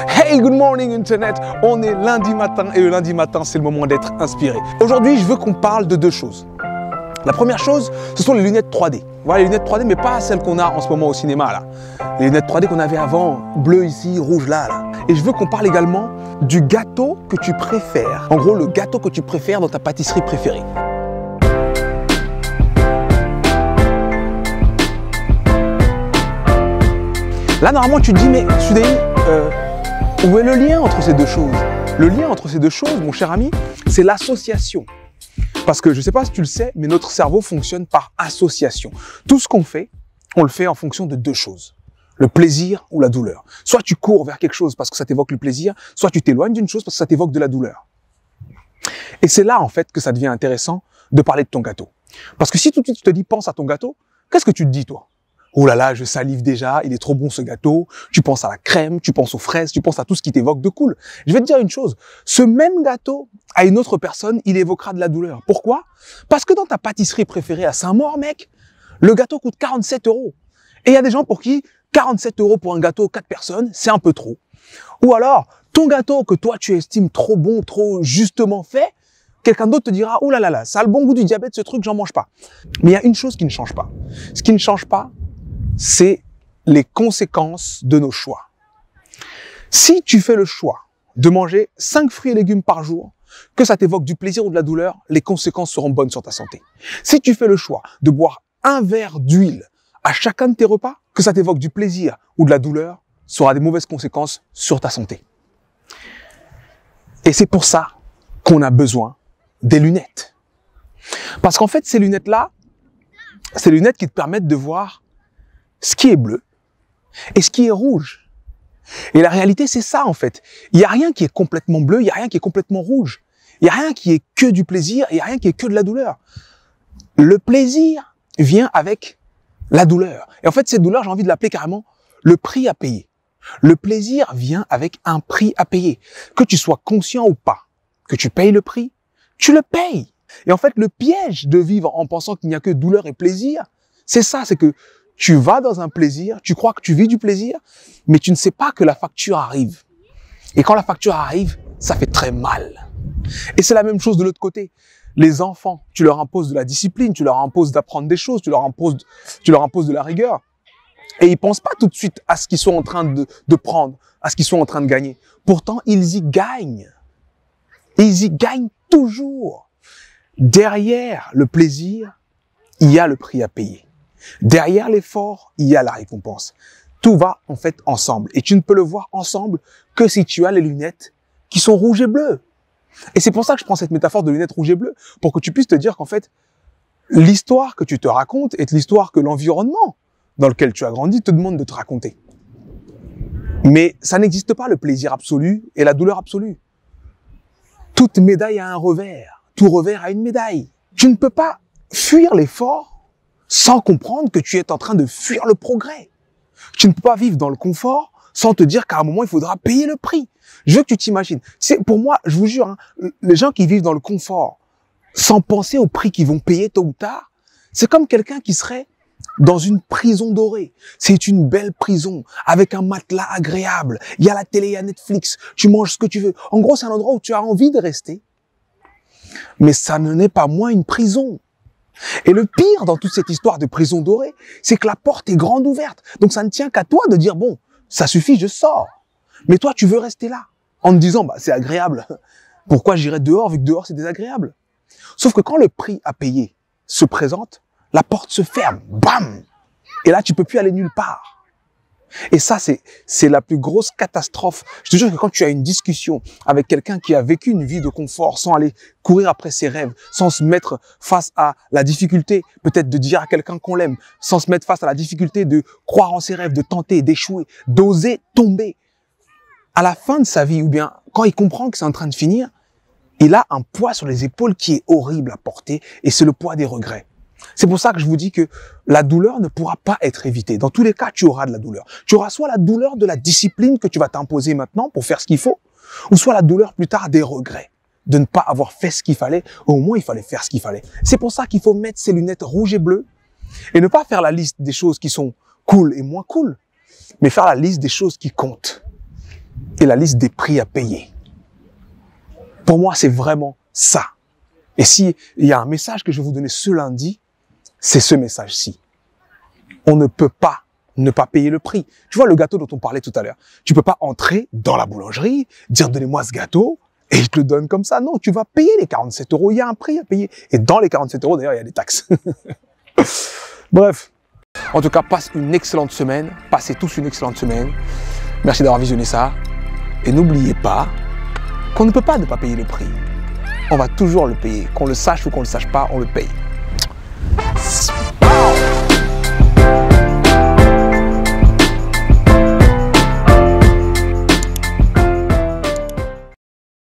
Hey, good morning Internet. On est lundi matin et le lundi matin, c'est le moment d'être inspiré. Aujourd'hui, je veux qu'on parle de deux choses. La première chose, ce sont les lunettes 3D. Voilà, les lunettes 3D, mais pas celles qu'on a en ce moment au cinéma, là. Les lunettes 3D qu'on avait avant, bleu ici, rouge là, là. Et je veux qu'on parle également du gâteau que tu préfères. En gros, le gâteau que tu préfères dans ta pâtisserie préférée. Là, normalement, tu te dis, mais Soudaï, où est le lien entre ces deux choses? Le lien entre ces deux choses, mon cher ami, c'est l'association. Parce que je ne sais pas si tu le sais, mais notre cerveau fonctionne par association. Tout ce qu'on fait, on le fait en fonction de deux choses. Le plaisir ou la douleur. Soit tu cours vers quelque chose parce que ça t'évoque le plaisir, soit tu t'éloignes d'une chose parce que ça t'évoque de la douleur. Et c'est là, en fait, que ça devient intéressant de parler de ton gâteau. Parce que si tout de suite tu te dis, pense à ton gâteau, qu'est-ce que tu te dis, toi? Oh là là, je salive déjà, il est trop bon ce gâteau. Tu penses à la crème, tu penses aux fraises, tu penses à tout ce qui t'évoque de cool. Je vais te dire une chose, ce même gâteau, à une autre personne, il évoquera de la douleur. Pourquoi? Parce que dans ta pâtisserie préférée à Saint-Maur, mec, le gâteau coûte 47 €. Et il y a des gens pour qui 47 € pour un gâteau 4 personnes, c'est un peu trop. Ou alors, ton gâteau que toi tu estimes trop bon, trop justement fait, quelqu'un d'autre te dira, oh là là là, ça a le bon goût du diabète, ce truc, j'en mange pas. Mais il y a une chose qui ne change pas. Ce qui ne change pas, c'est les conséquences de nos choix. Si tu fais le choix de manger 5 fruits et légumes par jour, que ça t'évoque du plaisir ou de la douleur, les conséquences seront bonnes sur ta santé. Si tu fais le choix de boire un verre d'huile à chacun de tes repas, que ça t'évoque du plaisir ou de la douleur, ça aura des mauvaises conséquences sur ta santé. Et c'est pour ça qu'on a besoin des lunettes. Parce qu'en fait, ces lunettes-là, c'est les lunettes qui te permettent de voir ce qui est bleu et ce qui est rouge. Et la réalité, c'est ça, en fait. Il n'y a rien qui est complètement bleu, il n'y a rien qui est complètement rouge. Il n'y a rien qui est que du plaisir, il n'y a rien qui est que de la douleur. Le plaisir vient avec la douleur. Et en fait, cette douleur, j'ai envie de l'appeler carrément le prix à payer. Le plaisir vient avec un prix à payer. Que tu sois conscient ou pas, que tu payes le prix, tu le payes. Et en fait, le piège de vivre en pensant qu'il n'y a que douleur et plaisir, c'est ça, c'est que tu vas dans un plaisir, tu crois que tu vis du plaisir, mais tu ne sais pas que la facture arrive. Et quand la facture arrive, ça fait très mal. Et c'est la même chose de l'autre côté. Les enfants, tu leur imposes de la discipline, tu leur imposes d'apprendre des choses, tu leur imposes de la rigueur. Et ils pensent pas tout de suite à ce qu'ils sont en train de prendre, à ce qu'ils sont en train de gagner. Pourtant, ils y gagnent. Et ils y gagnent toujours. Derrière le plaisir, il y a le prix à payer. Derrière l'effort, il y a la récompense. Tout va en fait ensemble. Et tu ne peux le voir ensemble que si tu as les lunettes qui sont rouges et bleues. Et c'est pour ça que je prends cette métaphore de lunettes rouges et bleues, pour que tu puisses te dire qu'en fait, l'histoire que tu te racontes est l'histoire que l'environnement dans lequel tu as grandi te demande de te raconter. Mais ça n'existe pas le plaisir absolu et la douleur absolue. Toute médaille a un revers. Tout revers a une médaille. Tu ne peux pas fuir l'effort sans comprendre que tu es en train de fuir le progrès. Tu ne peux pas vivre dans le confort sans te dire qu'à un moment, il faudra payer le prix. Je veux que tu t'imagines. Pour moi, je vous jure, hein, les gens qui vivent dans le confort sans penser au prix qu'ils vont payer tôt ou tard, c'est comme quelqu'un qui serait dans une prison dorée. C'est une belle prison avec un matelas agréable. Il y a la télé, il y a Netflix. Tu manges ce que tu veux. En gros, c'est un endroit où tu as envie de rester. Mais ça ne n'est pas moins une prison. Et le pire dans toute cette histoire de prison dorée, c'est que la porte est grande ouverte. Donc ça ne tient qu'à toi de dire, bon, ça suffit, je sors. Mais toi, tu veux rester là, en te disant, bah, c'est agréable. Pourquoi j'irais dehors, vu que dehors, c'est désagréable? Sauf que quand le prix à payer se présente, la porte se ferme, bam! Et là, tu peux plus aller nulle part. Et ça, c'est la plus grosse catastrophe. Je te jure que quand tu as une discussion avec quelqu'un qui a vécu une vie de confort sans aller courir après ses rêves, sans se mettre face à la difficulté peut-être de dire à quelqu'un qu'on l'aime, sans se mettre face à la difficulté de croire en ses rêves, de tenter, d'échouer, d'oser tomber, à la fin de sa vie, ou bien quand il comprend que c'est en train de finir, il a un poids sur les épaules qui est horrible à porter et c'est le poids des regrets. C'est pour ça que je vous dis que la douleur ne pourra pas être évitée. Dans tous les cas, tu auras de la douleur. Tu auras soit la douleur de la discipline que tu vas t'imposer maintenant pour faire ce qu'il faut, ou soit la douleur plus tard des regrets de ne pas avoir fait ce qu'il fallait. Au moins, il fallait faire ce qu'il fallait. C'est pour ça qu'il faut mettre ses lunettes rouges et bleues et ne pas faire la liste des choses qui sont cool et moins cool, mais faire la liste des choses qui comptent. et la liste des prix à payer. Pour moi, c'est vraiment ça. Et s'il y a un message que je vais vous donner ce lundi, c'est ce message-ci. On ne peut pas ne pas payer le prix. Tu vois le gâteau dont on parlait tout à l'heure. Tu peux pas entrer dans la boulangerie, dire donnez-moi ce gâteau et je te le donne comme ça. Non, tu vas payer les 47 €. Il y a un prix à payer. Et dans les 47 € d'ailleurs, il y a des taxes. Bref. En tout cas, passe une excellente semaine. Passez tous une excellente semaine. Merci d'avoir visionné ça. Et n'oubliez pas qu'on ne peut pas ne pas payer le prix. On va toujours le payer. Qu'on le sache ou qu'on le sache pas, on le paye.